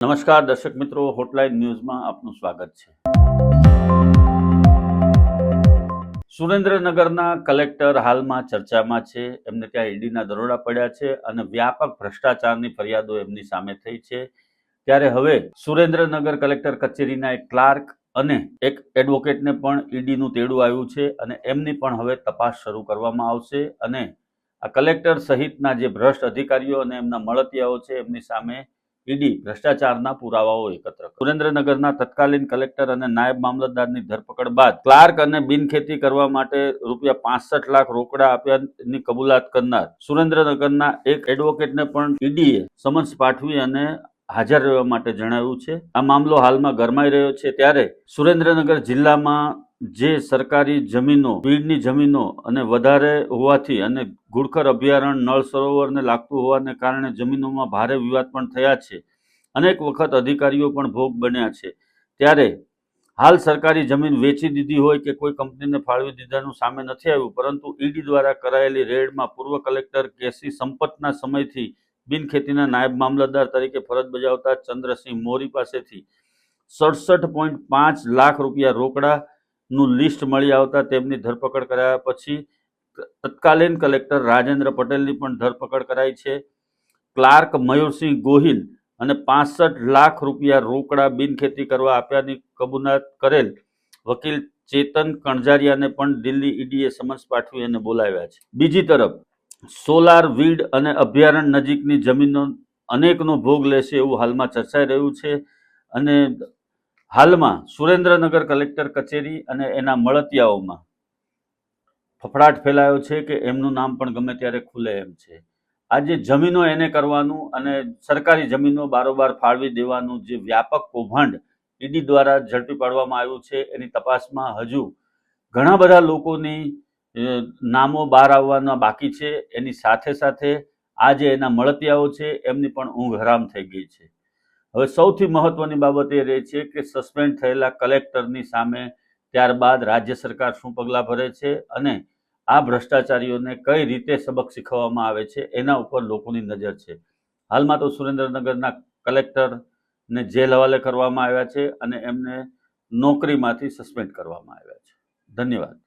નમસ્કાર દર્શક મિત્રો, હોટલાઇન ન્યૂઝમાં આપનું સ્વાગત છે. સુરેન્દ્રનગરના કલેક્ટર હાલમાં ચર્ચામાં છે. એમને ત્યાં ઈડીના દરોડા પડ્યા છે અને વ્યાપક ભ્રષ્ટાચારની ફરિયાદો એમની સામે થઈ છે. ત્યારે હવે સુરેન્દ્રનગર કલેક્ટર કચેરીના એક ક્લાર્ક અને એક એડવોકેટને પણ ઈડીનું તેડું આવ્યું છે અને એમની પણ હવે તપાસ શરૂ કરવામાં આવશે અને આ કલેક્ટર સહિતના જે ભ્રષ્ટ અધિકારીઓ અને એમના મળતિયાઓ છે એમની સામે ઈડી ભ્રષ્ટાચારના પુરાવાઓ એકત્ર કરે. સુરેન્દ્રનગરના તત્કાલીન કલેક્ટર અને નાયબ મામલતદારની ધરપકડ બાદ ક્લાર્ક અને બિનખેતી કરવા માટે ₹65 લાખ રોકડા આપ્યાની કબૂલાત કરનાર સુરેન્દ્રનગરના એક એડવોકેટને પણ ઈડીએ સમન્સ પાઠવી અને હાજર રહેવા માટે જણાવ્યું છે. આ મામલો હાલમાં ગરમાઈ રહ્યો છે. ત્યારે સુરેન્દ્રનગર જિલ્લામાં જે સરકારી જમીનો, ભીડની જમીનો અને વધારે હોવાથી અને ઘુડખર અભયારણ્ય, નળ સરોવરને લાગતું હોવાને કારણે જમીનોમાં ભારે વિવાદ પણ થયા છે. અનેક વખત અધિકારીઓ પણ ભોગ બન્યા છે. ત્યારે હાલ સરકારી જમીન વેચી દીધી હોય કે કોઈ કંપનીને ફાળવી દીધાનું સામે નથી આવ્યું, પરંતુ ઈડી દ્વારા કરાયેલી રેડમાં પૂર્વ કલેક્ટર કેસી સંપતના સમયથી બિનખેતીના નાયબ મામલતદાર તરીકે ફરજ બજાવતા ચંદ્રસિંહ મોરી પાસેથી ₹67.5 લાખ રોકડાનું લિસ્ટ મળી આવતા તેમની ધરપકડ કરાયા પછી તત્કાલીન કલેક્ટર રાજેન્દ્ર પટેલની પણ ધરપકડ કરાઈ છે. ક્લાર્ક મયુરસિંહ ગોહિલ અને ₹65 લાખ રોકડા બિનખેતી કરવા આપ્યાની કબૂલાત કરેલ વકીલ ચેતન કણઝારિયાને પણ દિલ્હી ઈડીએ સમન્સ પાઠવી અને બોલાવ્યા છે. બીજી તરફ સોલાર, વીડ અને અભયારણ્ય નજીકની જમીનો અનેકનો ભોગ લેશે એવું હાલમાં ચર્ચાઈ રહ્યું છે અને હાલમાં સુરેન્દ્રનગર કલેક્ટર કચેરી અને એના મળતિયાઓમાં ફફડાટ ફેલાયો છે કે એમનું નામ પણ ગમે ત્યારે ખુલે એમ છે. આ જે જમીનો એને કરવાનું અને સરકારી જમીનો બારોબાર ફાળવી દેવાનું જે વ્યાપક કૌભાંડ ઈડી દ્વારા ઝડપી પાડવામાં આવ્યું છે, એની તપાસમાં હજુ ઘણા બધા લોકોની નામો બહાર આવવાના બાકી છે. એની સાથે સાથે આ જે એના મળતિયાઓ છે એમની પણ ઊંઘ હરામ થઈ ગઈ છે. હવે સૌથી મહત્વની બાબત એ રહે છે કે સસ્પેન્ડ થયેલા કલેક્ટરની સામે ત્યારબાદ રાજ્ય સરકાર શું પગલાં ભરે છે અને આ ભ્રષ્ટાચારીઓને કઈ રીતે સબક શીખવવામાં આવે છે એના ઉપર લોકોની નજર છે. હાલમાં તો સુરેન્દ્રનગરના કલેક્ટરને જેલ હવાલે કરવામાં આવ્યા છે અને એમને નોકરીમાંથી સસ્પેન્ડ કરવામાં આવ્યા છે. ધન્યવાદ.